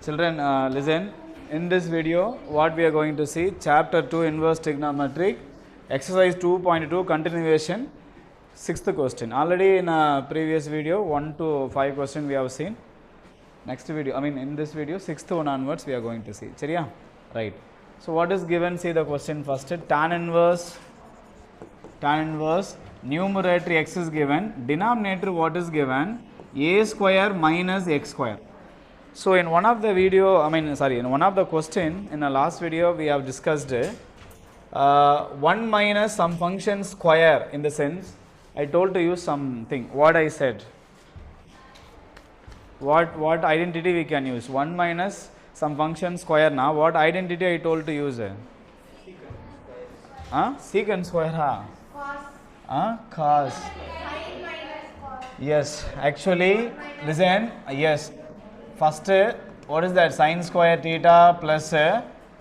Children, listen. In this video, what we are going to see, Chapter 2 Inverse Trigonometric, Exercise 2.2 Continuation, 6th question. Already in a previous video, 1 to 5 question we have seen. Next video, in this video, 6th one onwards we are going to see. Chariya? Right. So, what is given? See the question first. Tan inverse, numerator x is given, denominator what is given? A square minus x square. So, in one of the video, in one of the question in the last video we have discussed 1 minus some function square, in the sense I told to use something. What I said? What identity we can use? 1 minus some function square. Now, what identity I told to use? Secant square. Cos. Yes, actually, listen. Yes. First, what is that? Sin square theta plus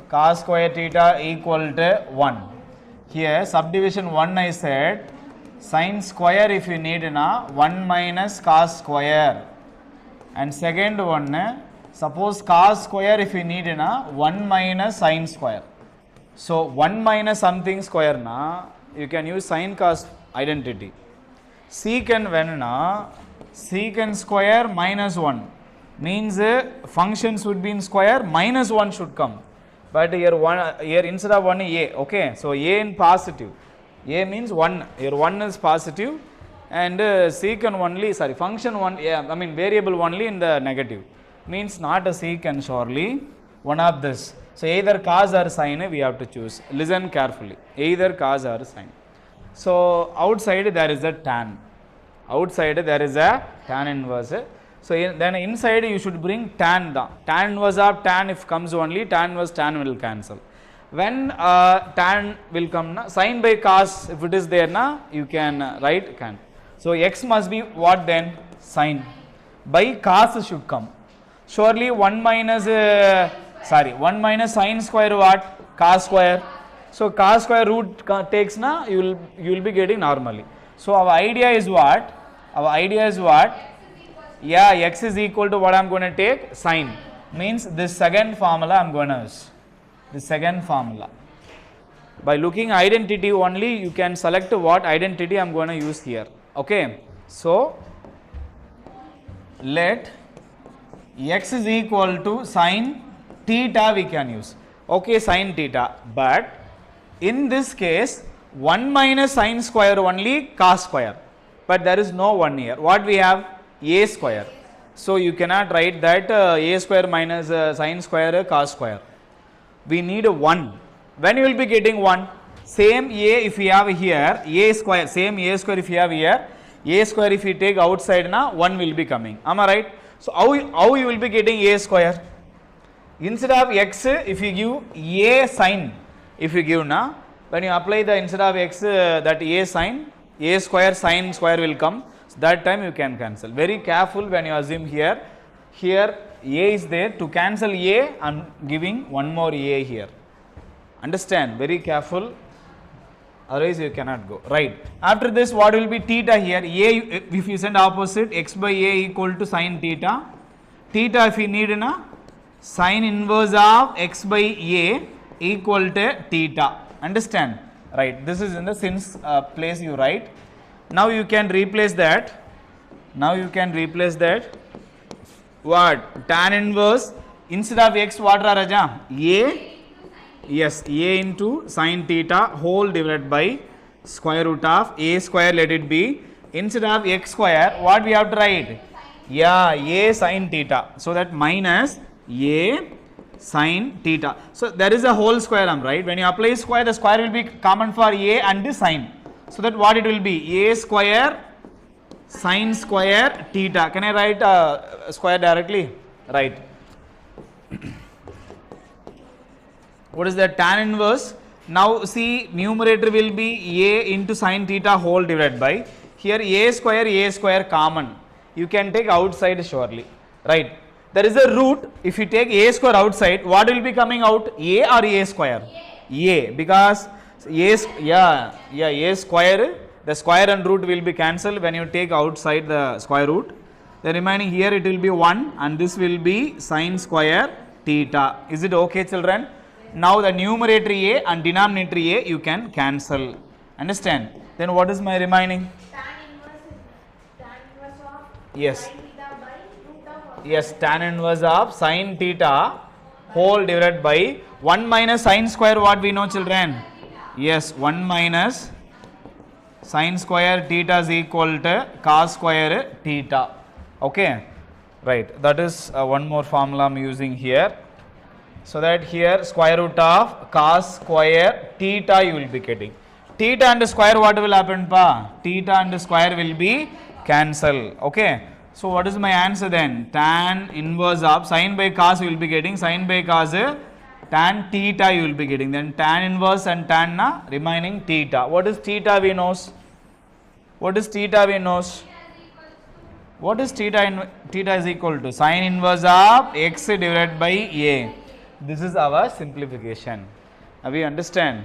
cos square theta equal to 1. Here, subdivision 1 I said, sin square if you need 1 minus cos square. And second one, suppose cos square if you need 1 minus sin square. So, 1 minus something square you can use sin cos identity. Secant when secant square minus 1. Means functions would be in square, minus 1 should come. But here instead of 1 a, okay. So, a in positive. A means 1. Here 1 is positive and secant only, function 1, variable only in the negative. Means not a secant surely, one of this. So, either cos or sin we have to choose. Listen carefully. Either cos or sin. So, outside there is a tan. Outside there is a tan inverse. So, then inside you should bring tan. Tan inverse of tan if comes only, tan inverse tan will cancel. When tan will come, sin by cos if it is there, you can write can. So, x must be what then? Sin. By cos should come. Surely 1 minus sin square what? Cos square. So, cos square root takes you will be getting normally. So, our idea is what? Yeah, x is equal to what I am going to take? Sin. Means this second formula I am going to use. The second formula. By looking identity only, you can select what identity I am going to use here. Okay. So, let x is equal to sin theta we can use. Okay, sin theta. But in this case, 1 minus sin square only cos square. But there is no 1 here. What we have? A square. So, you cannot write that a square minus sin square cos square. We need a 1. When you will be getting 1? Same a if we have here, a square, same a square if you have here, a square if you take outside 1 will be coming. Am I right? So, how you will be getting a square? Instead of x, if you give a sin, if you give when you apply the instead of x that a sin, a square sin square will come. So, that time you can cancel. Very careful when you assume here a is there. To cancel a, I am giving one more a here. Understand? Very careful, otherwise you cannot go. Right. After this, what will be theta here? A, if you send opposite, x by a equal to sin theta. Theta if you need sin inverse of x by a equal to theta. Understand? Right. This is in the since place you write. Now you can replace that. What? Tan inverse instead of x what are Raja? A. Yes, a into sin theta whole divided by square root of a square, let it be. Instead of x square, what we have to write? Yeah, a sin theta. So that minus a sin theta. So there is a whole square, right? When you apply square, the square will be common for a and the sin. So that what it will be? A square sin square theta. Can I write square directly? Right. What is that? Tan inverse. Now see, numerator will be a into sin theta whole divided by. Here a square common. You can take outside surely. Right. There is a root. If you take a square outside, what will be coming out? A or a square? A. Because a square, the square and root will be cancelled when you take outside the square root. The remaining here it will be 1 and this will be sine square theta. Is it okay, children? Now the numerator a and denominator a you can cancel. Understand? Then what is my remaining? Tan inverse of Yes. sin theta by root of Yes, tan inverse of sine theta whole divided by 1 minus sine square, what we know, children? Yes, 1 minus sine square theta is equal to cos square theta. Okay, right. That is one more formula I am using here. So that here square root of cos square theta you will be getting. Theta and square what will happen, pa? Theta and square will be cancel. Okay. So what is my answer then? Tan inverse of sine by cos you will be getting. Sine by cos tan theta you will be getting. Then tan inverse and tan na remaining theta. What is theta we knows? What is theta we knows? What is theta? Theta is equal to sine inverse of x divided by a. This is our simplification. We understand?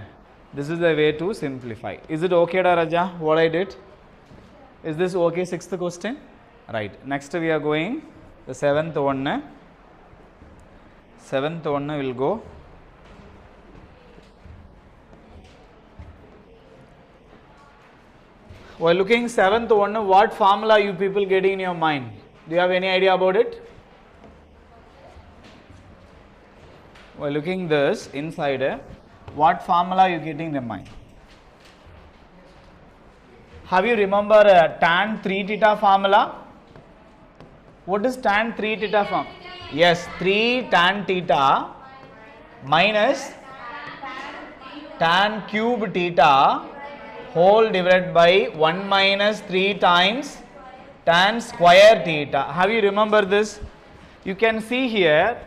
This is the way to simplify. Is it okay, Raja, what I did? Is this okay? Sixth question? Right. Next we are going the seventh one. Seventh one will go. While looking seventh one, what formula you people getting in your mind? Do you have any idea about it? While looking this inside, what formula you getting in the mind? Have you remember tan 3 theta formula? What is tan 3 theta formula? Yes, 3 tan theta minus tan cube theta whole divided by 1 minus 3 times tan square theta. Have you remember this? You can see here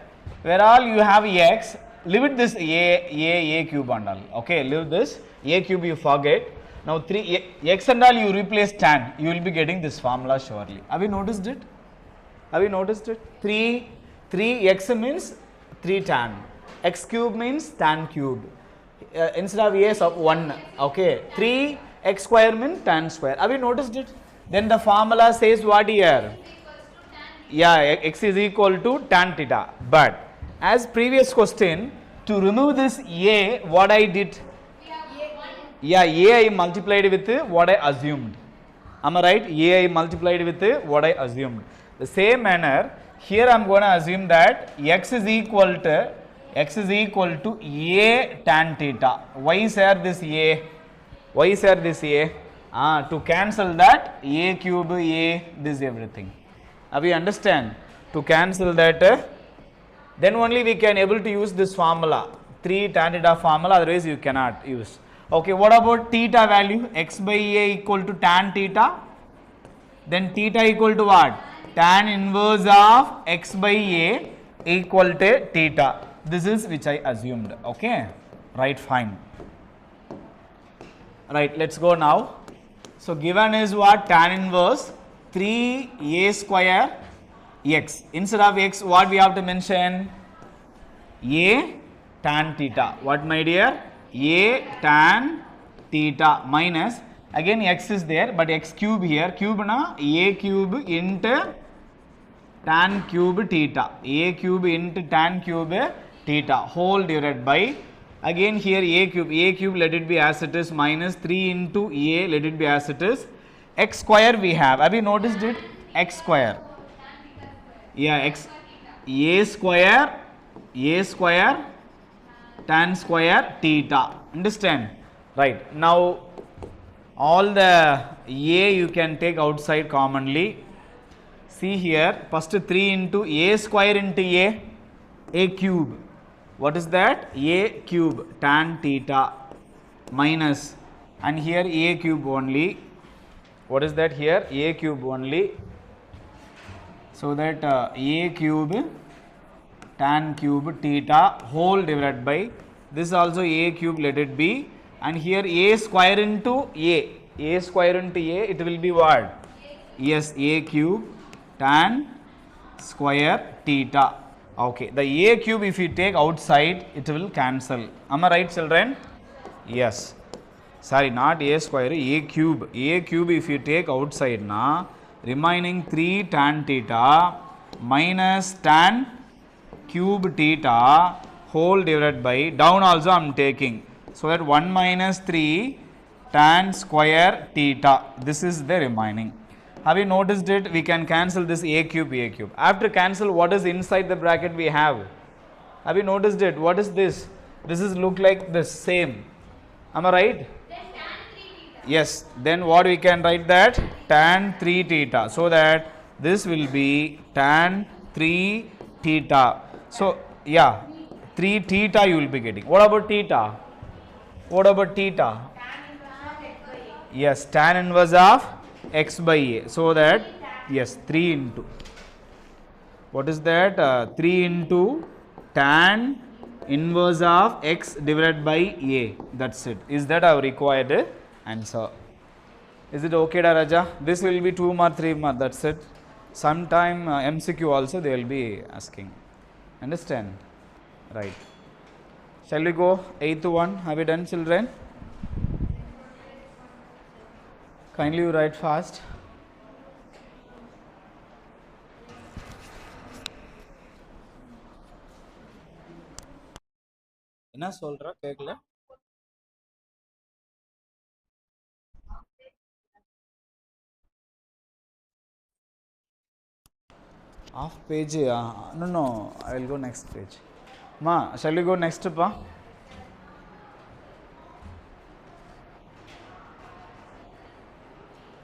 where all you have x, leave this a cube and all. Okay, leave this a cube you forget. Now 3 x and all you replace tan, you will be getting this formula surely. Have you noticed it? Have you noticed it? 3 x means 3 tan, x cube means tan cube. Instead of a of 1, okay, 3 x square means tan square. Have you noticed it? Then the formula says what here? Yeah, x is equal to tan theta. But as previous question, to remove this a, what I did? Yeah, a I multiplied with what I assumed. Am I right? A I multiplied with what I assumed. The same manner, here I am going to assume that x is equal to a tan theta. Why is here this a? Why is here this a? To cancel that a cube, a, this everything. We understand? To cancel that, then only we can able to use this formula, 3 tan theta formula, otherwise you cannot use. Okay, what about theta value? X by a equal to tan theta. Then theta equal to what? Tan inverse of x by a equal to theta. This is which I assumed. Okay, right, fine. Right, let's go now. So given is what? Tan inverse 3a square x. Instead of x, what we have to mention? A tan theta. What, my dear? A tan theta minus, again x is there, but x cube here, cube na, a cube into tan cube theta, a cube into tan cube theta whole divided by, again here a cube let it be as it is, minus 3 into a, let it be as it is, x square we have you noticed it? X square, yeah, x, a square tan square theta. Understand? Right. Now all the a you can take outside commonly. See here, first 3 into a square into a cube. What is that? A cube tan theta minus, and here a cube only. What is that here? A cube only. So that a cube tan cube theta whole divided by, this also a cube let it be, and here a square into a square into a, it will be what? Yes, a cube tan square theta. Okay, the a cube if you take outside, it will cancel. Am I right, children? Yes. Sorry, not a square, a cube. A cube if you take outside na, remaining 3 tan theta minus tan cube theta whole divided by, down also I am taking, so that 1 minus 3 tan square theta, this is the remaining. Have you noticed it? We can cancel this a cube. After cancel, what is inside the bracket we have? Have you noticed it? What is this? This is look like the same. Am I right? Then tan 3 theta. Yes. Then what we can write that? Tan 3 theta. So that this will be tan 3 theta. So yeah, 3 theta you will be getting. What about theta? What about theta? Tan inverse of x by a. Yes, tan inverse of x by a. So that, 3 tan. yes, 3 into. What is that? 3 into tan inverse of x divided by a. That's it. Is that our required answer? Is it okay, Raja? This will be 2 mark, 3 mark. That's it. Sometime MCQ also they will be asking. Understand? Right. Shall we go 8th one? Have you done, children? Kindly you write fast. என்ன சொல்ற கேக்கல? Half page? No, I will go next page. Ma, shall we go next, pa?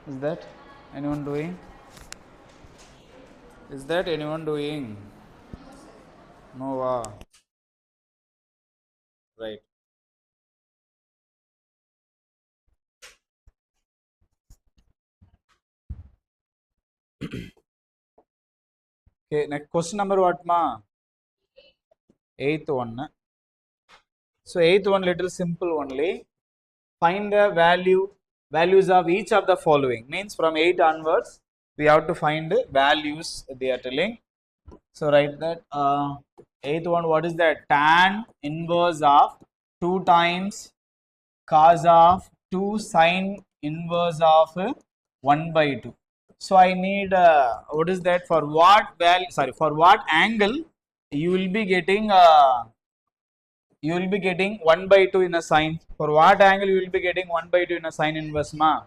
Is that anyone doing? Is that anyone doing? No, right. Okay, next question number what, ma? 8th one. So 8th one little simple only. Find the values of each of the following. Means from 8 onwards we have to find the values they are telling. So write that 8th one, what is that? Tan inverse of 2 times cos of 2 sine inverse of 1 by 2. So I need what is that, for what value, sorry, for what angle you will be getting 1 by 2 in a sine. For what angle you will be getting 1 by 2 in a sine inverse, ma?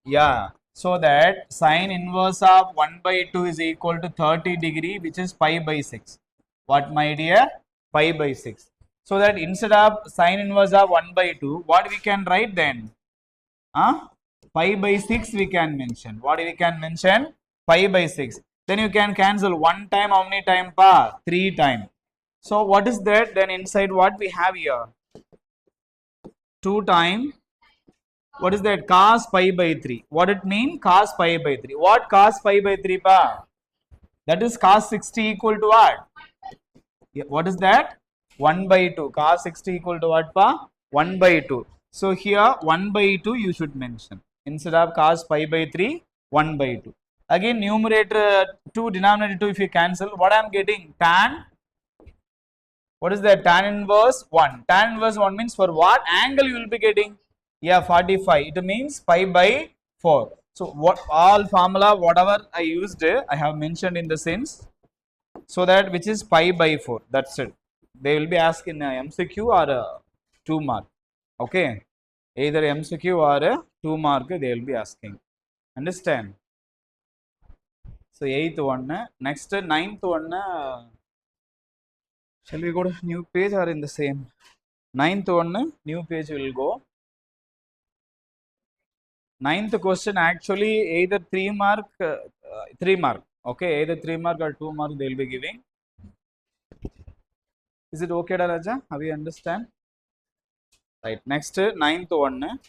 Yeah. So that sine inverse of 1 by 2 is equal to 30 degree, which is pi by 6. What, my dear? Pi by 6. So that instead of sine inverse of 1 by 2, what we can write then? Pi by 6 we can mention. What we can mention? Pi by 6. Then you can cancel 1 time, how many time, pa? 3 time. So what is that? Then inside what we have here? 2 time, what is that? Cos pi by 3. What it mean? Cos pi by 3. What cos pi by 3, pa? That is cos 60 equal to what? Yeah, what is that? 1 by 2. Cos 60 equal to what, pa? 1 by 2. So here 1 by 2 you should mention. Instead of cos pi by 3, 1 by 2. Again numerator 2, denominator 2 if you cancel, what I am getting? Tan, what is that? Tan inverse 1. Tan inverse 1 means for what angle you will be getting? Yeah, 45. It means pi by 4. So what all formula, whatever I used, I have mentioned in the sense, so that which is pi by 4. That's it. They will be asking MCQ or 2 mark. Okay. Either MCQ or 2 mark they will be asking. Understand? So 8th one. Next 9th one. Shall we go to new page or in the same? 9th one, new page will go. 9th question actually either 3 mark, 3 mark. Okay, either 3 mark or 2 mark they will be giving. Is it okay, Raja? Have you understand? Right. Next 9th one.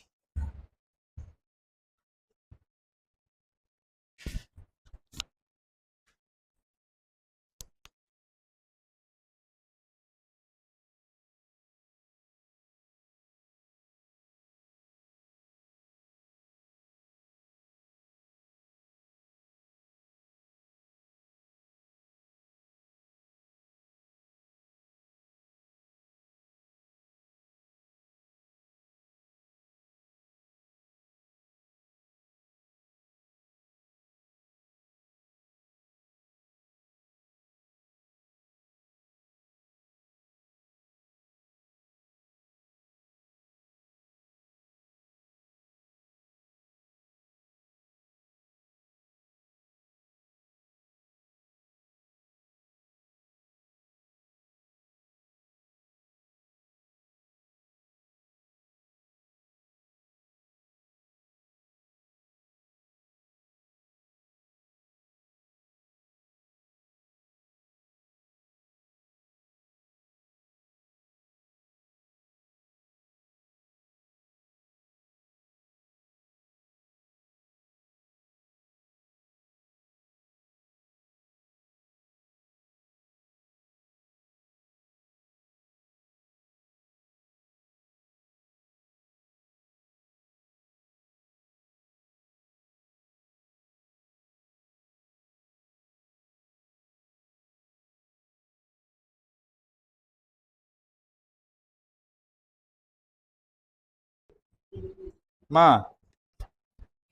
Ma,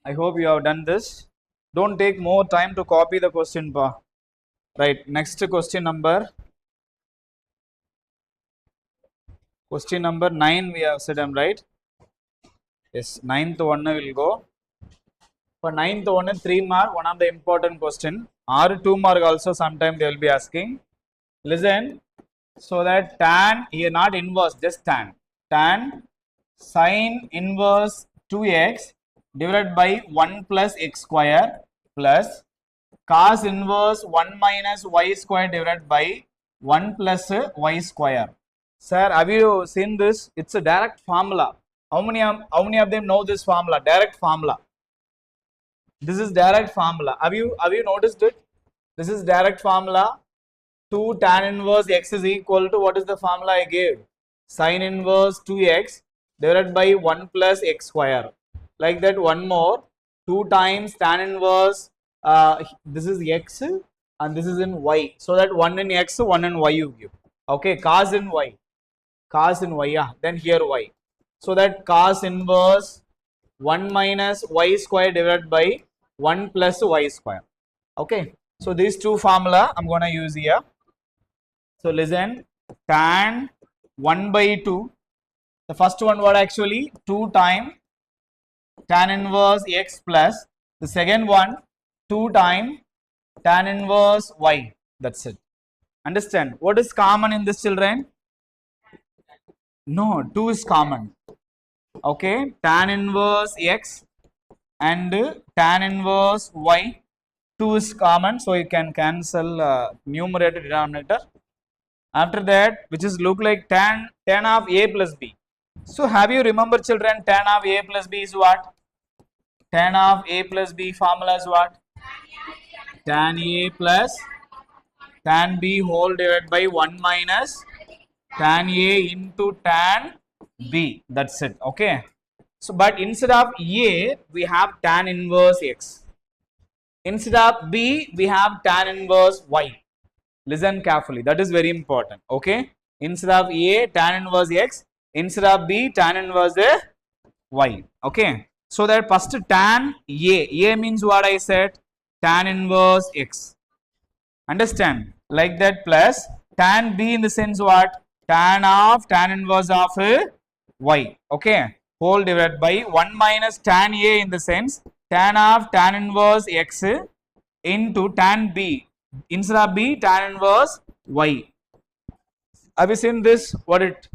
I hope you have done this. Don't take more time to copy the question, pa. Right, next question number 9 we have said, I'm right. Yes, ninth one will go. For ninth one, 3 mark, one of the important question, or 2 mark also sometime they will be asking. Listen, so that tan, here not inverse, just tan sine inverse 2x divided by 1 plus x square plus cos inverse 1 minus y square divided by 1 plus y square. Sir, have you seen this? It's a direct formula. How many of them know this formula? Direct formula. This is direct formula. Have you noticed it? This is direct formula. 2 tan inverse x is equal to, what is the formula I gave? Sin inverse 2x divided by 1 plus x square. Like that, one more. 2 times tan inverse, this is x and this is in y. So that 1 in x, 1 in y you give. Okay, cos in y. Cos in y, yeah. Then here y. So that cos inverse 1 minus y square divided by 1 plus y square. Okay. So these two formula I'm going to use here. So listen, tan 1 by 2. The first one what actually 2 times tan inverse x plus the second one 2 times tan inverse y. That's it. Understand? What is common in this, children? No, 2 is common. Okay, tan inverse x and tan inverse y. 2 is common, so you can cancel numerator denominator. After that, which is look like tan of a plus b. So have you remember, children, tan of a plus b is what? Tan of a plus b formula is what? Tan a plus tan b whole divided by 1 minus tan a into tan b. That's it. Okay. So, but instead of a, we have tan inverse x. Instead of b, we have tan inverse y. Listen carefully. That is very important. Okay. Instead of a, tan inverse x. Instead of b, tan inverse y. Okay. So that first tan a means what I said? Tan inverse x. Understand? Like that, plus tan b in the sense what? Tan inverse of y. Okay. Whole divided by 1 minus tan a in the sense tan inverse x into tan b. Instead of b, tan inverse y. Have you seen this? What it?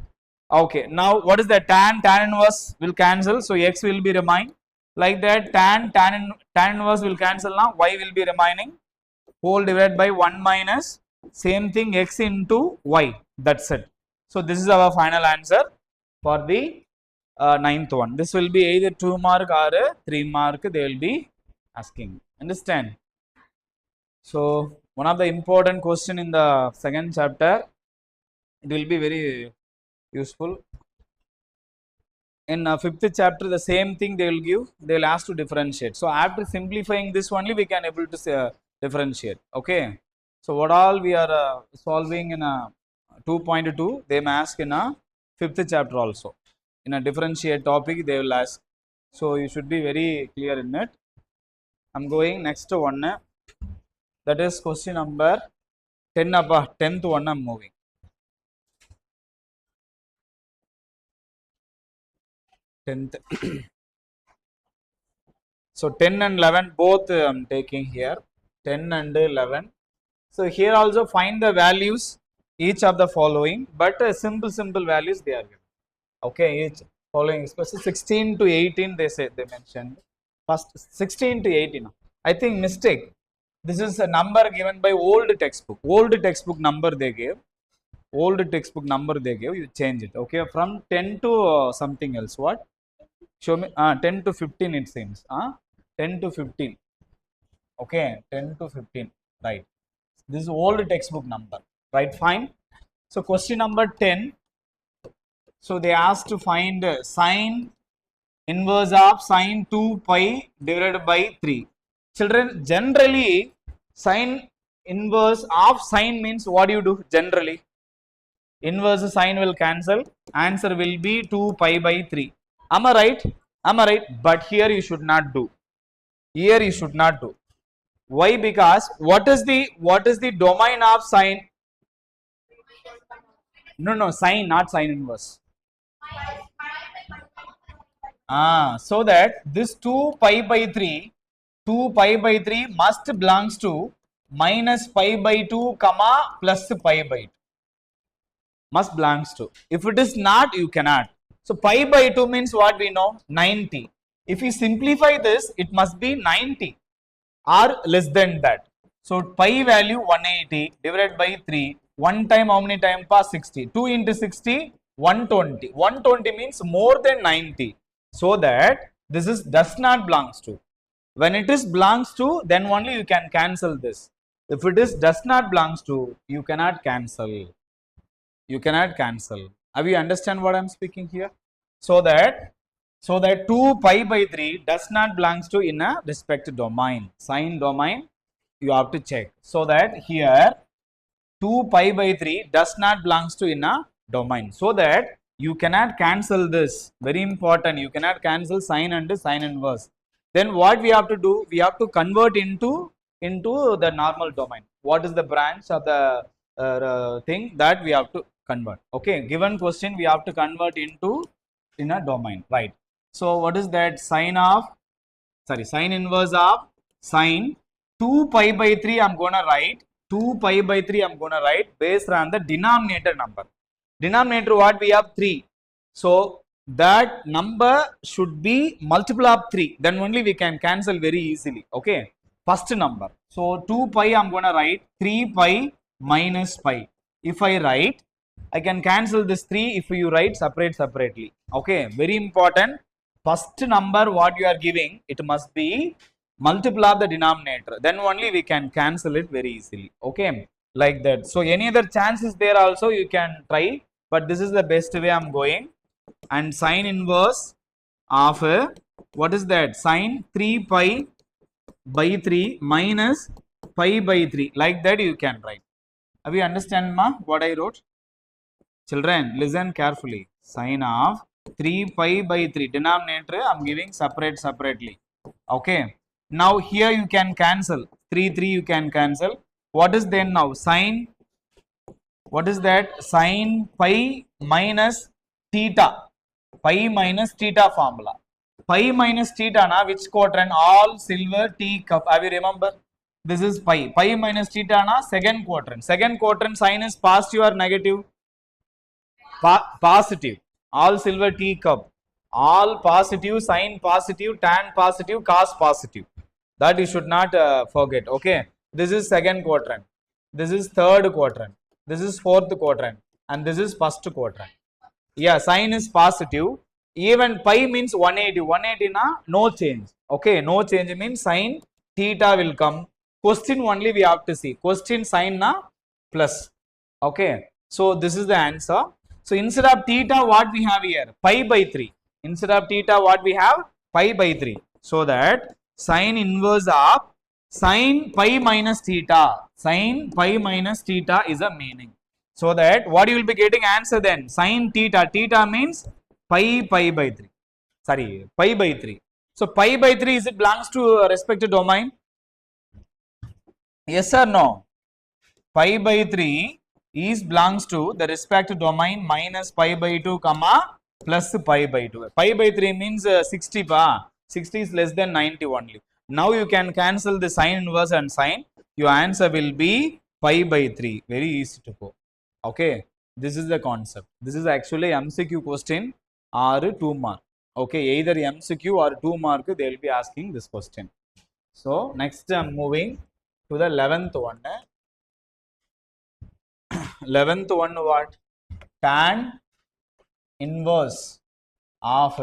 Okay. Now what is the tan inverse will cancel, so x will be remain. Like that, tan inverse will cancel now, y will be remaining. Whole divided by 1 minus same thing x into y. That's it. So this is our final answer for the ninth one. This will be either 2 mark or 3 mark they will be asking. Understand? So one of the important question in the second chapter, it will be very useful. In fifth chapter, the same thing they will give. They will ask to differentiate. So after simplifying this only, we can able to differentiate. Okay. So what all we are solving in a 2.2, they may ask in a fifth chapter also. In a differentiate topic, they will ask. So you should be very clear in it. I'm going next one. That is question number 10. 10th one I'm moving. 10th. So 10 and 11 both I'm taking here. 10 and 11. So here also find the values each of the following, but simple values they are given. Okay, each following, especially 16 to 18 they mentioned. First 16 to 18. I think mistake. This is a number given by old textbook. Old textbook number they gave. Old textbook number they gave. You change it. Okay, from 10 to something else. What? Show me. 10 to 15 it seems. 10 to 15. Okay, 10 to 15. Right. This is old textbook number. Right. Fine. So question number 10. So they asked to find sine inverse of sine 2 pi divided by 3. Children, generally sine inverse of sine means what do you do generally? Inverse sine will cancel. Answer will be 2 pi by 3. Am I right? Am I right? But here you should not do. Here you should not do. Why? Because what is the domain of sine? No, no, sine, not sine inverse. So that this 2 pi by 3 must belongs to minus pi by 2 comma plus pi by 2 must belongs to. If it is not, you cannot. So pi by 2 means what we know? 90. If we simplify this, it must be 90 or less than that. So pi value 180 divided by 3. One time how many time pass? 60. 2 into 60, 120. 120 means more than 90. So that this is does not belongs to. When it is belongs to, then only you can cancel this. If it is does not belongs to, you cannot cancel. You cannot cancel. Have you understand what I am speaking here? So that 2 pi by 3 does not belongs to in a respect domain. Sine domain you have to check. So that here 2 pi by 3 does not belongs to in a domain. So that you cannot cancel this. Very important. You cannot cancel sine and sine inverse. Then what we have to do? We have to convert into the normal domain. What is the branch of the thing that we have to convert? Okay, given question we have to convert into in a domain, right? So what is that? Sine inverse of sine 2 pi by 3 I'm gonna write 2 pi by 3 I'm gonna write based on the denominator number. Denominator what we have? 3. So that number should be multiple of 3, then only we can cancel very easily. Okay, first number. So 2 pi I'm gonna write 3 pi minus pi. If I write, I can cancel this 3 if you write separately. Okay, very important. First number what you are giving, it must be multiple of the denominator, then only we can cancel it very easily. Okay, like that. So any other chances there also you can try, but this is the best way I'm going. And sine inverse of what is that? Sine 3 pi by 3 minus pi by 3, like that you can write. Have you understand what I wrote? Children, listen carefully. Sine of 3 pi by 3 denominator I'm giving separately. Okay, now here you can cancel 3 you can cancel. What is then now? Sine, what is that? Sine pi minus theta. Pi minus theta formula. Pi minus theta na which quadrant? All silver teacup. Have you remember? This is pi. Pi minus theta na second quadrant. Second quadrant sign is positive or negative? Positive. All silver teacup. All positive, sine positive, tan positive, cos positive. That you should not forget. Okay, this is second quadrant, this is third quadrant, this is fourth quadrant, and this is first quadrant. Yeah, sine is positive. Even pi means 180. 180 na no change. Okay, no change means sine theta will come. Question only we have to see. Question sine na plus. Okay, so this is the answer. So instead of theta, what we have here? Pi by 3. Instead of theta, what we have? Pi by 3. So that sine inverse of sine pi minus theta. Sine pi minus theta is a meaning. So that what you will be getting answer then? Sine theta. Theta means pi by 3. Sorry, pi by 3. So pi by 3 is it belongs to respective domain? Yes or no? Pi by 3 is belongs to the respective domain minus pi by 2 comma plus pi by 2. Pi by 3 means 60 pa. 60 is less than 90 only. Now you can cancel the sine inverse and sine. Your answer will be pi by 3. Very easy to go. Okay, this is the concept. This is actually MCQ question or 2 mark. Okay, either MCQ or 2 mark they will be asking this question. So next I'm moving to the 11th one. 11th one what? Tan inverse of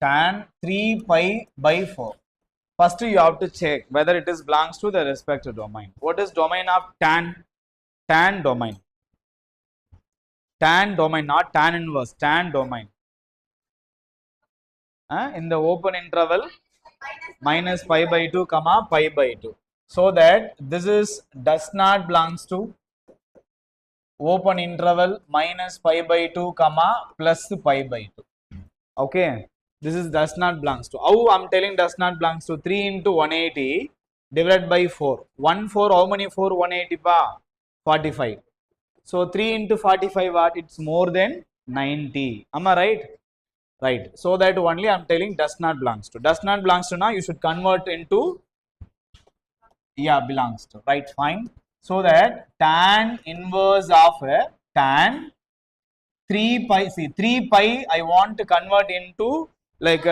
tan 3 pi by 4. First you have to check whether it is belongs to the respective domain. What is domain of tan? Tan domain. Tan domain, not tan inverse, tan domain. In the open interval minus pi by 2 comma pi by 2. So that this is does not belongs to open interval minus pi by 2 comma plus pi by 2. Okay, This is does not belongs to. How I'm telling does not belongs to 3 into 180 divided by 4. 1 4, how many 4? 180 pa? 45. So 3 into 45 what? It's more than 90. Am I right? Right. So that only I'm telling does not belongs to. Does not belongs to now you should convert into yeah belongs to. Right. Fine. So that tan inverse of tan 3 pi. See 3 pi I want to convert into like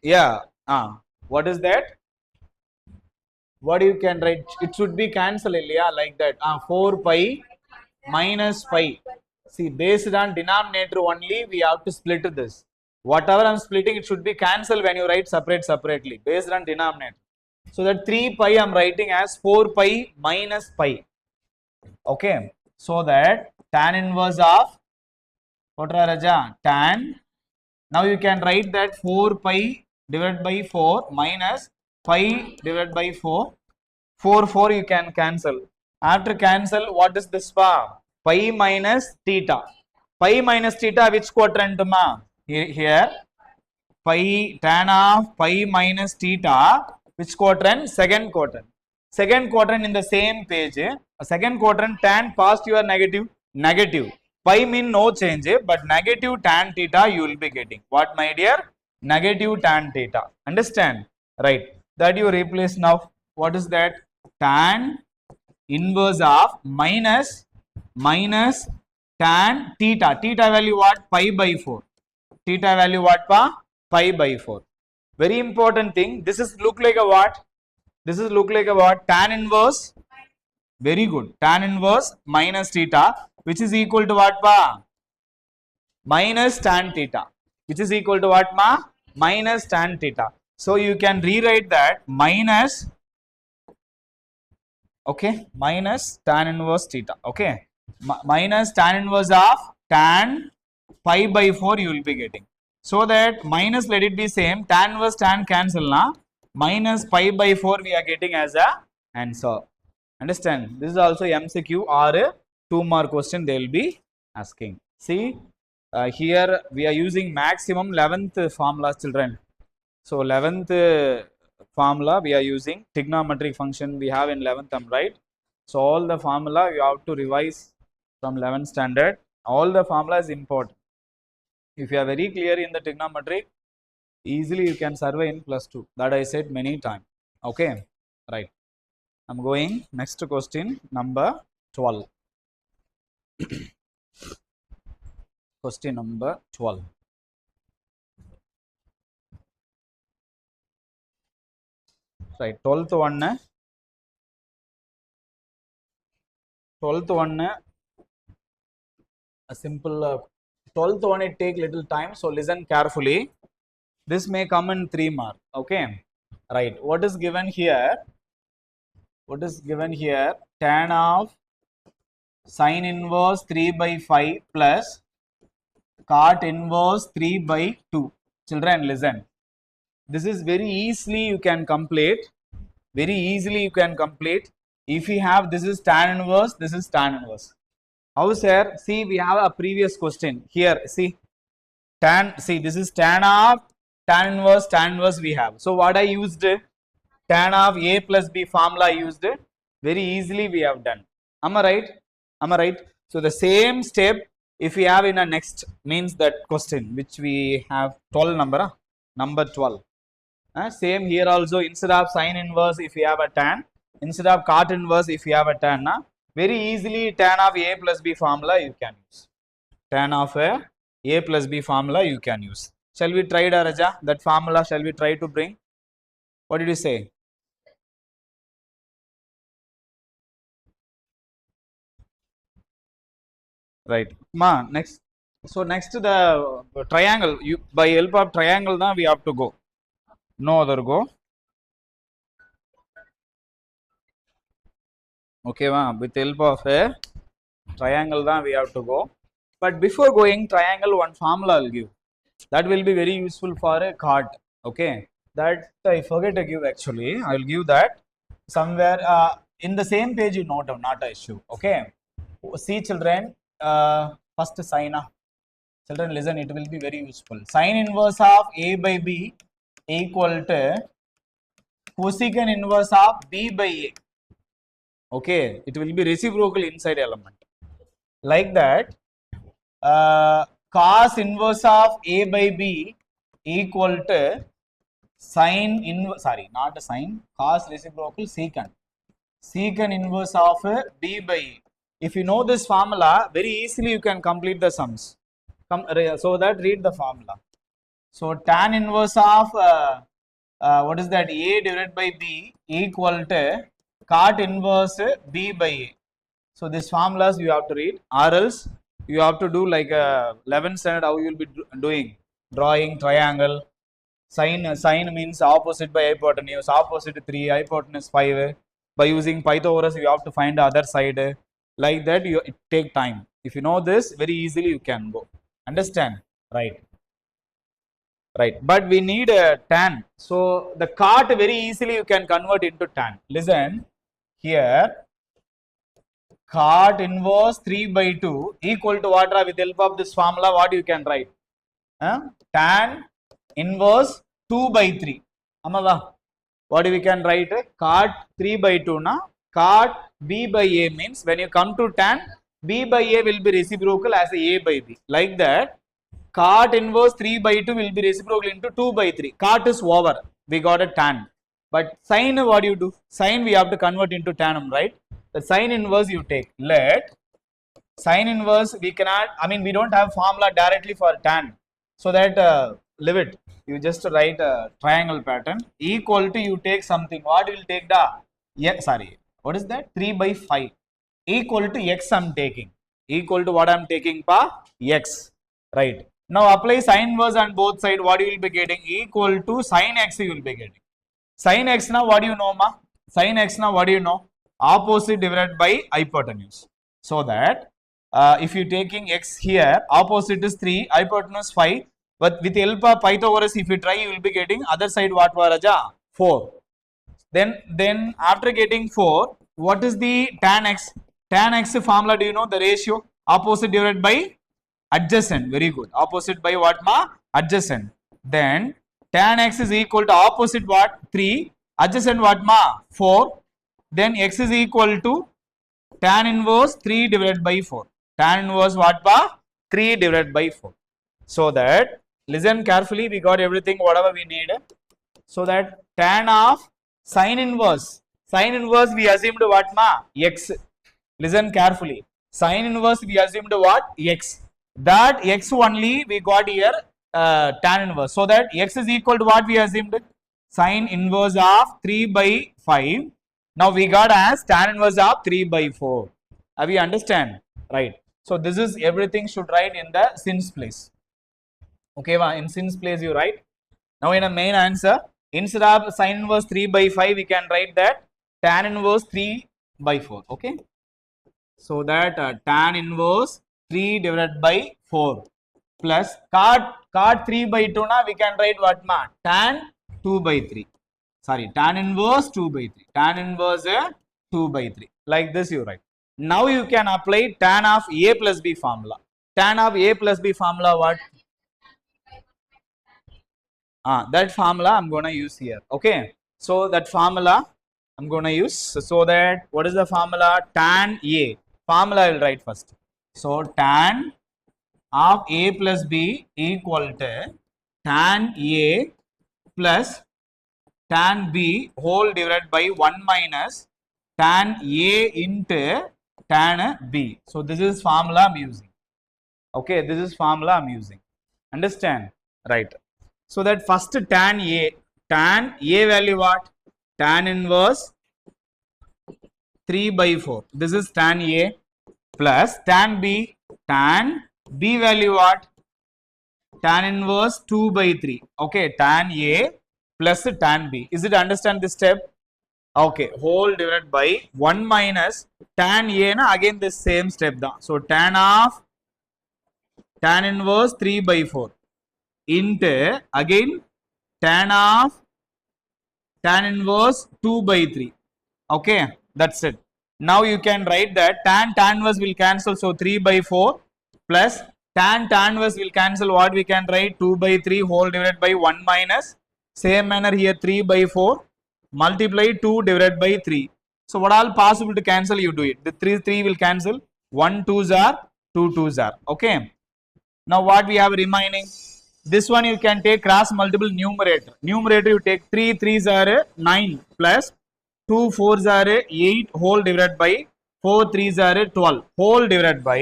yeah. What is that? What you can write? It should be cancel yeah like that. 4 pi minus pi. See, based on denominator only, we have to split this. Whatever I'm splitting, it should be cancelled when you write separately, based on denominator. So that 3 pi I'm writing as 4 pi minus pi. Okay. So that tan inverse of what Raja? Tan. Now you can write that 4 pi divided by 4 minus pi divided by 4. 4 you can cancel. After cancel, what is this bar? Pi minus theta. Pi minus theta, which quadrant ma? Here, pi tan of pi minus theta, which quadrant? Second quadrant. Second quadrant in the same page. Second quadrant tan positive or negative? Negative. Pi mean no change, but negative tan theta you will be getting. What my dear? Negative tan theta. Understand? Right. That you replace now. What is that? Tan inverse of minus tan theta. Theta value what? Pi by 4. Theta value what pa? Pi by 4. Very important thing. This is look like a what? This is look like a what? Tan inverse. Very good. Tan inverse minus theta, which is equal to what pa? Minus tan theta. Which is equal to what ma? Minus tan theta. So you can rewrite that minus, okay, minus tan inverse theta. Okay, minus tan inverse of tan pi by 4 you will be getting. So that minus, let it be same, tan inverse tan cancel na, minus pi by 4 we are getting as a answer. Understand? This is also MCQ or a 2 mark question they will be asking. See, here we are using maximum 11th formula, children. So 11th formula we are using trigonometric function we have in 11th term, right? So all the formula you have to revise from 11th standard. All the formula is important. If you are very clear in the trigonometric, easily you can survey in +2. That I said many times. Okay, right. I'm going next question number 12. Question number 12. Right, 12th one, a simple 12th one, it take little time, so listen carefully. This may come in 3 mark. Okay, right. What is given here? What is given here? Tan of sine inverse 3 by 5 plus cot inverse 3 by 2. Children, listen. This is very easily you can complete. Very easily you can complete. If you have, this is tan inverse, this is tan inverse. How, sir? See, we have a previous question here. See, tan. See, this is tan of tan inverse we have. So what I used? Tan of a plus b formula I used. Very easily we have done. Am I right? Am I right? So the same step if we have in a next means that question which we have 12 number 12. Same here also, instead of sine inverse if you have a tan, instead of cot inverse if you have a tan, very easily tan of a plus b formula you can use. Tan of a plus b formula you can use. Shall we try, Raja, that formula? Shall we try to bring? What did you say? Right. Ma, next. So next to the triangle, you by help of triangle now we have to go. No other go. Okay, ma, with help of a triangle then we have to go. But before going triangle, one formula I'll give. That will be very useful for a card. Okay, that I forget to give actually. I will give that somewhere in the same page you note down, not an issue. Okay, see children, first sine. Children, listen, it will be very useful. Sin inverse of A by B equal to cosecant inverse of B by A. Okay, it will be reciprocal inside element. Like that, cos inverse of A by B equal to sin inverse, sorry, not a sine, cos reciprocal secant. Secant inverse of B by A. If you know this formula, very easily you can complete the sums. So that read the formula. So tan inverse of what is that, A divided by B equal to cot inverse B by A. So these formulas you have to read, or else you have to do like 11th standard how you will be doing, drawing triangle. Sine means opposite by hypotenuse, opposite 3, hypotenuse 5. By using Pythagoras you have to find the other side. Like that it take time. If you know this, very easily you can go. Understand? Right. Right. But we need a tan. So the cot very easily you can convert into tan. Listen here. Cot inverse 3 by 2 equal to what? With the help of this formula, what you can write? Tan inverse 2 by 3. Amava. What we can write? Cot 3 by 2 na. Cot B by A means when you come to tan, B by A will be reciprocal as A by B. Like that, cot inverse 3 by 2 will be reciprocal into 2 by 3. Cot is over. We got a tan. But sine, what do you do? Sine we have to convert into tanum, right? The sine inverse you take. Let sine inverse, we cannot, we don't have formula directly for tan. So that leave it. You just write a triangle pattern equal to, you take something. What will take the? Yeah, sorry. What is that? 3 by 5 equal to x I'm taking. Equal to what I'm taking? Pa x. Right. Now apply sine inverse on both sides. What you will be getting? Equal to sine x you will be getting. Sine x now what do you know, ma? Sine x now what do you know? Opposite divided by hypotenuse. So that if you taking x here, opposite is 3, hypotenuse 5. But with the help of Pythagoras, if you try, you will be getting other side what was Raja? 4. Then after getting 4, what is the tan x? Tan x formula, do you know the ratio? Opposite divided by adjacent. Very good. Opposite by what, ma? Adjacent. Then tan x is equal to opposite what? 3. Adjacent what, ma? 4. Then x is equal to tan inverse 3 divided by 4. Tan inverse what, pa? 3 divided by 4. So that, listen carefully, we got everything whatever we need. So that tan of sine inverse we assumed what, ma? X. Listen carefully. Sine inverse we assumed what? X. That x only we got here tan inverse. So that x is equal to what we assumed? Sine inverse of 3 by 5. Now we got as tan inverse of 3 by 4. Have you understand? Right. So this is everything should write in the since place. Okay, in since place you write. Now in a main answer, instead of sine inverse 3 by 5, we can write that tan inverse 3 by 4. Okay. So that tan inverse 3 divided by 4 plus cot 3 by 2 na we can write what, ma? Tan 2 by 3. Sorry, tan inverse 2 by 3. Tan inverse 2 by 3. Like this you write. Now you can apply tan of A plus B formula. Tan of A plus B formula what? That formula I'm going to use here. Okay. So that formula I'm going to use. So that what is the formula? Tan A. Formula I will write first. So tan of A plus B equal to tan A plus tan B whole divided by 1 minus tan A into tan B. So this is formula I'm using. Okay, this is formula I'm using. Understand? Right. So that first tan A value what? Tan inverse 3 by 4. This is tan A plus tan B value what? Tan inverse 2 by 3. Okay, tan A plus tan B. Is it understand this step? Okay, whole divided by 1 minus tan A na again the same step da. So tan of tan inverse 3 by 4 into again tan of tan inverse 2 by 3. Okay, that's it. Now you can write that tan inverse will cancel. So 3 by 4 plus tan inverse will cancel. What we can write? 2 by 3 whole divided by 1 minus. Same manner here 3 by 4 multiply 2 divided by 3. So what all possible to cancel, you do it. The 3 will cancel. 1 2s are 2 2s are. Okay. Now what we have remaining? This one you can take cross multiple numerator. Numerator you take 3 3s are 9 plus 2 4s are 8 whole divided by 4 3s are 12 whole divided by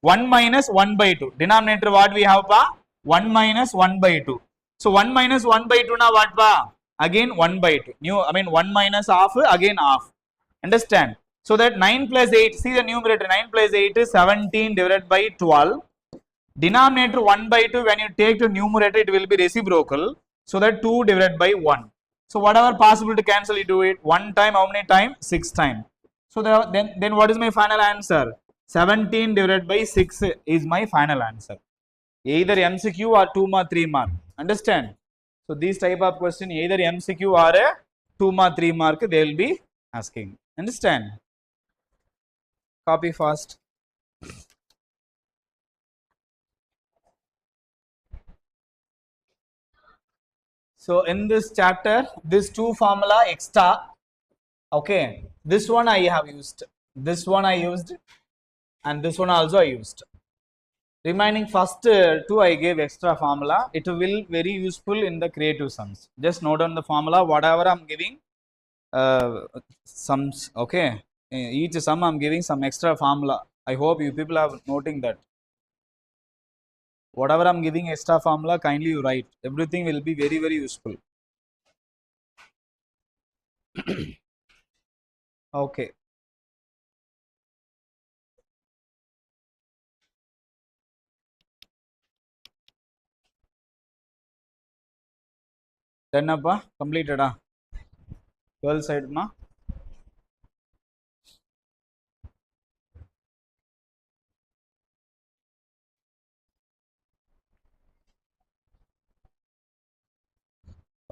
1 minus 1 by 2. Denominator what we have pa? 1 minus 1 by 2. So 1 minus 1 by 2 now what pa? Again 1 by 2. 1 minus half again half. Understand? So that 9 plus 8, see the numerator, 9 plus 8 is 17 divided by 12. Denominator 1 by 2, when you take to numerator it will be reciprocal. So that 2 divided by 1. So whatever possible to cancel, you do it. 1 time how many time? 6 time. So then what is my final answer? 17 divided by 6 is my final answer. Either MCQ or 2 mark 3 mark. Understand? So these type of question either MCQ or a 2 mark 3 mark they will be asking. Understand? Copy fast. So in this chapter, this two formula extra. Okay, this one I have used. This one I used, and this one also I used. Remaining first two I gave extra formula. It will very useful in the creative sums. Just note down the formula. Whatever I'm giving sums. Okay, each sum I'm giving some extra formula. I hope you people are noting that. Whatever I'm giving extra formula, kindly you write. Everything will be very, very useful. Okay. Then appa completed 12 side ma.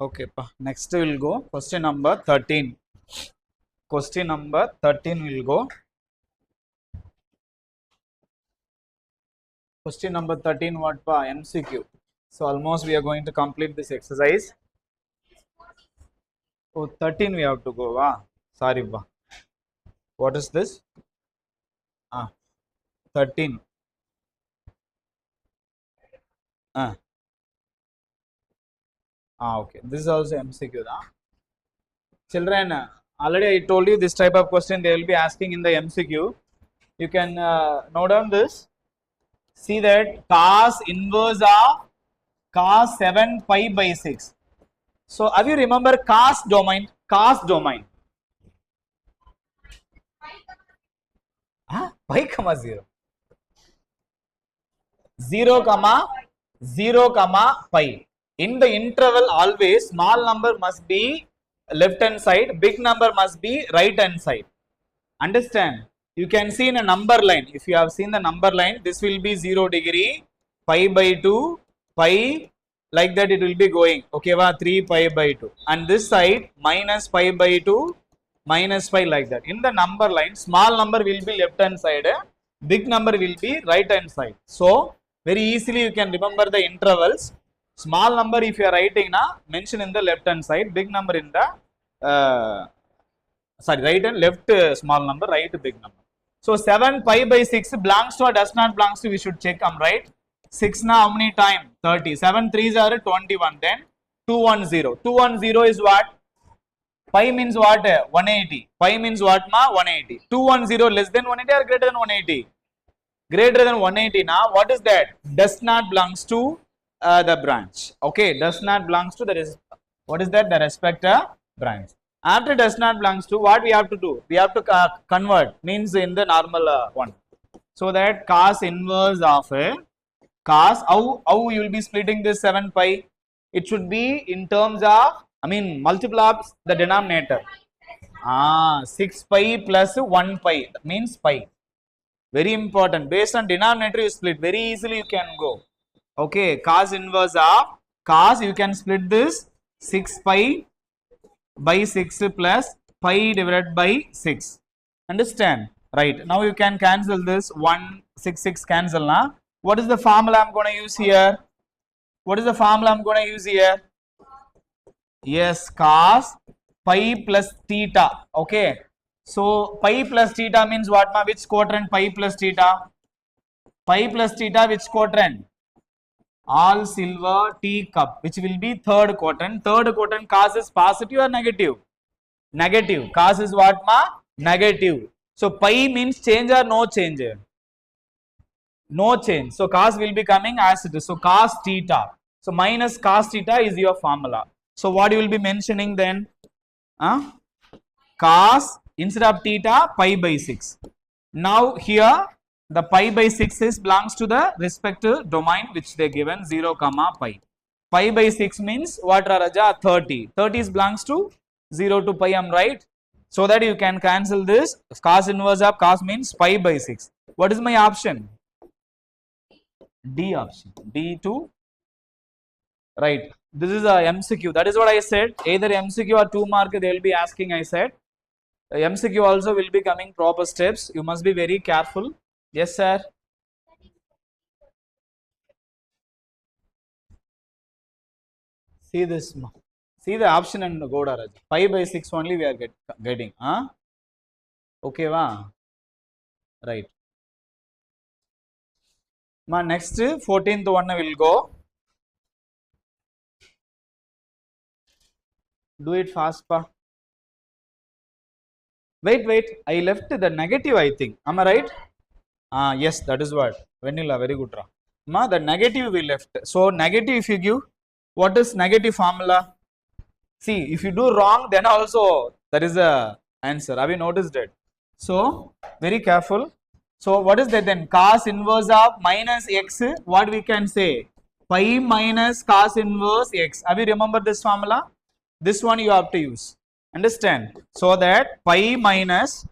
Okay, next we'll go question number 13. Question number 13 will go. Question number 13 what pa? MCQ. So almost we are going to complete this exercise. Oh, 13 we have to go. Sorry ba. What is this? 13. Okay. This is also MCQ. Children, already I told you this type of question they will be asking in the MCQ. You can note down this. See that cos inverse of cos 7 pi by 6. So, have you remember cos domain? Cos domain. Pi comma 0. 0 comma 0 comma pi. In the interval always small number must be left hand side, big number must be right hand side. Understand? You can see in a number line. If you have seen the number line, this will be 0 degree, pi by 2, pi, like that it will be going. Okay, 3 pi by 2. And this side minus pi by 2, minus pi, like that. In the number line, small number will be left hand side, big number will be right hand side. So, very easily you can remember the intervals. Small number if you are writing mention in the left hand side, big number in the right and left small number, right big number. So 7 pi by 6 belongs to or does not belongs to, we should check. Right. 6 now how many time? 30. 7 3s are 21. Then 210. 210 is what? Pi means what? 180. Pi means what ma? 180. 210 less than 180 or greater than 180? Greater than 180 now. What is that? Does not belongs to the branch. Okay, does not belongs to the what is that? The respective branch. After does not belongs to, what we have to do? We have to convert, means in the normal one. So that cos inverse of cos, how you will be splitting this 7 pi? It should be in terms of, multiple of the denominator. 6 pi plus 1 pi, that means pi. Very important. Based on denominator you split. Very easily you can go. Okay, cos inverse of cos, you can split this 6 pi by 6 plus pi divided by 6. Understand? Right. Now you can cancel this 1, 6, 6 cancel. What is the formula I'm going to use here? What is the formula I'm going to use here? Yes, cos pi plus theta. Okay. So pi plus theta means what, ma? Which quadrant pi plus theta? Pi plus theta, which quadrant? All silver teacup, which will be third quadrant. Third quadrant cos is positive or negative? Negative. Cos is what, ma? Negative. So pi means change or no change? No change. So cos will be coming as it is. So cos theta. So minus cos theta is your formula. So what you will be mentioning then? Cos instead of theta, pi by 6. Now here the pi by 6 is belongs to the respective domain which they given 0 comma pi. Pi by 6 means what, Raja? 30. 30 is belongs to 0 to pi, I am right? So that you can cancel this. Cos inverse of cos means pi by 6. What is my option? D option. D2. Right. This is a MCQ. That is what I said. Either MCQ or 2 mark they will be asking, I said. MCQ also will be coming proper steps. You must be very careful. Yes, sir. See this. See the option and go to 5 by 6 only we are getting. Huh? Okay, va? Right. Ma next 14th one will go. Do it fast, pa. Wait. I left the negative, I think. Am I right? Yes, that is what. Vanilla, very good. Ma, the negative we left. So negative if you give, what is negative formula? See, if you do wrong, then also there is a answer. Have you noticed it? So very careful. So what is that then? Cos inverse of minus x. What we can say? Pi minus cos inverse x. Have you remember this formula? This one you have to use. Understand? So that pi minus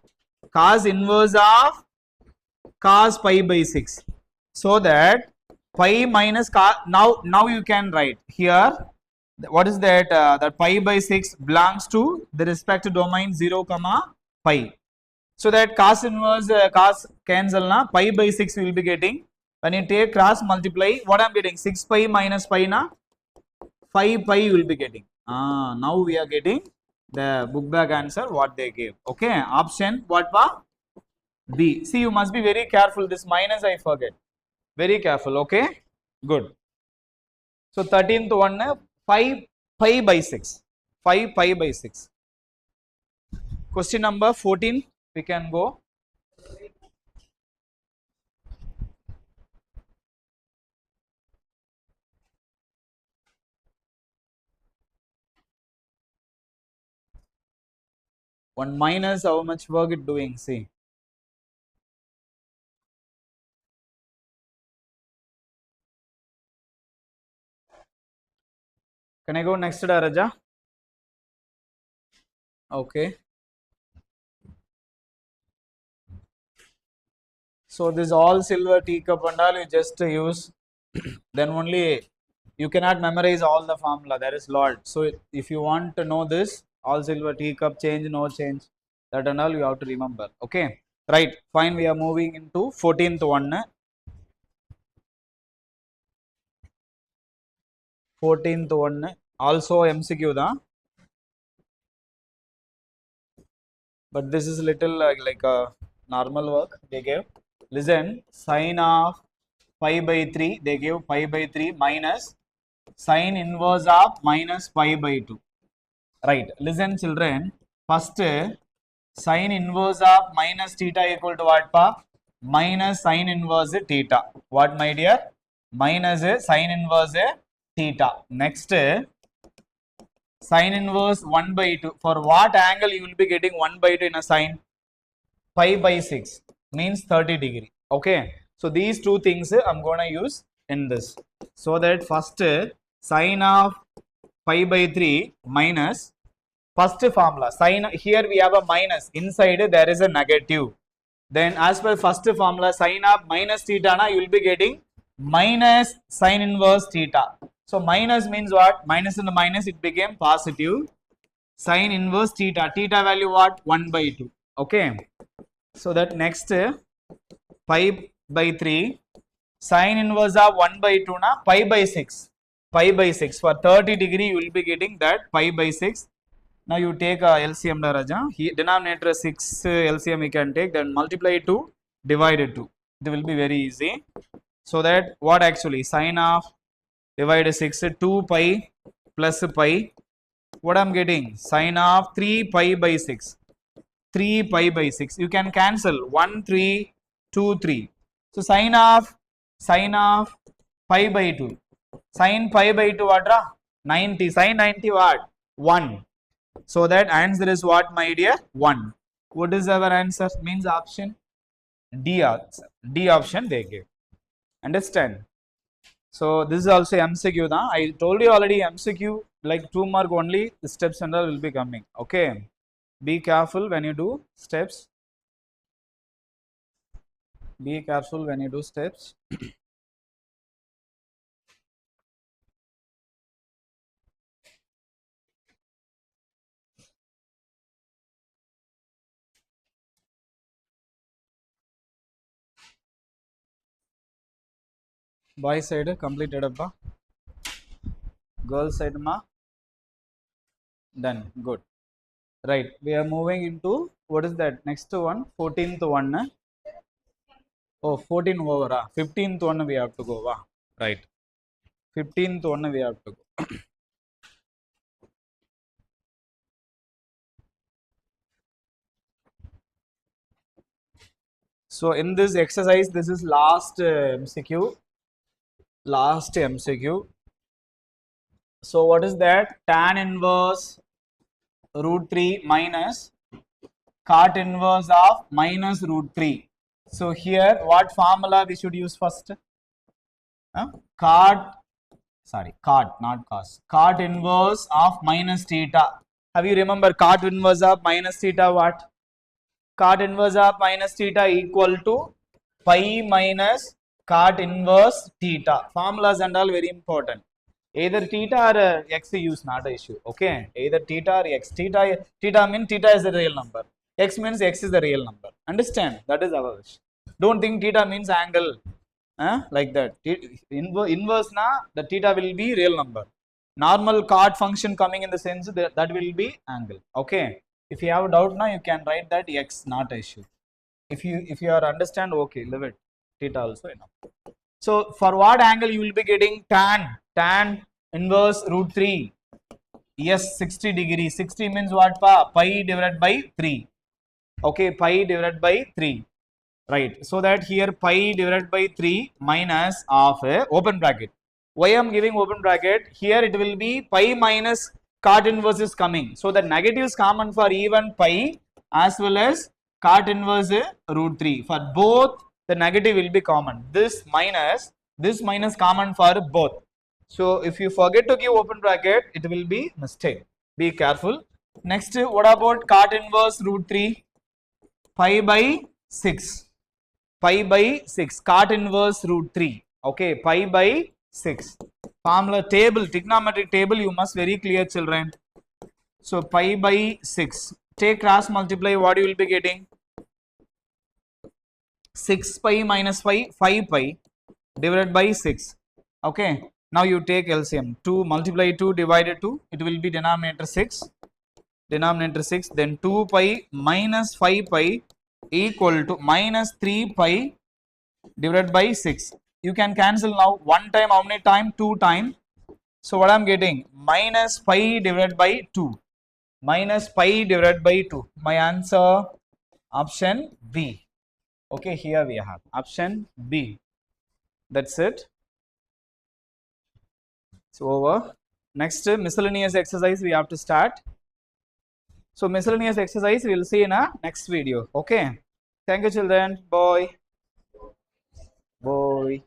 cos inverse of cos pi by 6. So that pi minus cos, now you can write here, what is that? That pi by 6 belongs to the respective domain 0 comma pi. So that cos inverse cos cancel na, pi by 6 we will be getting. When you take cross multiply, what I am getting? 6 pi minus pi na, 5 pi you will be getting. Now we are getting the book bag answer what they gave. Okay, option what was? B. See, you must be very careful. This minus I forget. Very careful. Okay, good. So 13th one, 5 pi by 6. 5 pi by 6. Question number 14. We can go. One minus, how much work it doing? See. Can I go next, Raja? Okay. So this all silver teacup and all you just use. Then only you cannot memorize all the formula. There is lot. So if you want to know this, all silver teacup change, no change, that and all you have to remember. Okay. Right. Fine. We are moving into 14th one. 14th one also MCQ da. But this is little like a normal work they gave. Listen, sine of pi by 3, they gave pi by 3 minus sine inverse of minus pi by 2. Right. Listen, children. First, sine inverse of minus theta equal to what, pa? Minus sine inverse theta. What, my dear? Minus sine inverse theta. Next, sine inverse 1 by 2. For what angle you will be getting 1 by 2 in a sine? Pi by 6 means 30 degree. Okay. So these two things I'm going to use in this. So that first sine of pi by 3 minus first formula. Sine, here we have a minus. Inside there is a negative. Then as per first formula, sine of minus theta, na, you will be getting minus sine inverse theta. So minus means what? Minus and the minus it became positive. Sine inverse theta. Theta value what? 1 by 2. Okay. So that next pi by 3 Sine inverse of 1 by 2 na pi by 6. Pi by 6. For 30 degree, you will be getting that pi by 6. Now you take LCM Raja. Denominator 6 LCM you can take, then multiply 2, divided 2. It will be very easy. So that what actually sine of divided 6 2 pi plus pi. What I'm getting? Sine of 3 pi by 6. 3 pi by 6. You can cancel 1 3 2 3. So sine of pi by 2. Sine pi by 2 what? 90. Sine 90 what? 1. So that answer is what, my dear? 1. What is our answer? Means option D. D option they gave. Understand? So this is also MCQ. I told you already MCQ like 2 mark only. The steps and all will be coming. Okay. Be careful when you do steps. Be careful when you do steps. Boy side completed abba. Girl side ma done. Good. Right. We are moving into what is that? Next one, 14th one. Oh, 14 over. 15th one we have to go. Right. 15th one we have to go. So in this exercise, this is last MCQ. Last MCQ. So what is that? Tan inverse root 3 minus cot inverse of minus root 3. So here what formula we should use first? Cot not cos. Cot inverse of minus theta. Have you remember cot inverse of minus theta what? Cot inverse of minus theta equal to pi minus cot inverse theta. Formulas and all very important. Either theta or x use, not an issue. Okay. Either theta or x. Theta means theta is the real number. X means x is the real number. Understand? That is our wish. Don't think theta means angle. Like that. Inverse na the theta will be real number. Normal cot function coming in the sense that will be angle. Okay. If you have a doubt now, you can write that x, not an issue. If you are understand, okay, leave it. Theta also enough. So for what angle you will be getting tan inverse root 3. Yes, 60 degrees. 60 means what? Pi divided by 3. Okay, pi divided by 3. Right. So that here pi divided by 3 minus of open bracket. Why I am giving open bracket? Here it will be pi minus cot inverse is coming. So the negative is common for even pi as well as cot inverse root 3. For both the negative will be common. This minus common for both. So if you forget to give open bracket, it will be mistake. Be careful. Next, what about cot inverse root 3? Pi by 6. Pi by 6. Cot inverse root 3. Okay, pi by 6. Formula table, trigonometric table, you must very clear, children. So pi by 6. Take cross multiply, what you will be getting? 6 pi minus 5 pi divided by 6. Okay. Now you take LCM. 2 multiply 2 divided 2. It will be denominator 6. Denominator 6. Then 2 pi minus 5 pi equal to minus 3 pi divided by 6. You can cancel now. One time, how many time? 2 time. So what I am getting? Minus pi divided by 2. Minus pi divided by 2. My answer, option B. Okay, here we have option B. That's it. It's over. Next, miscellaneous exercise we have to start. So miscellaneous exercise we will see in a next video. Okay. Thank you, children. Bye. Bye.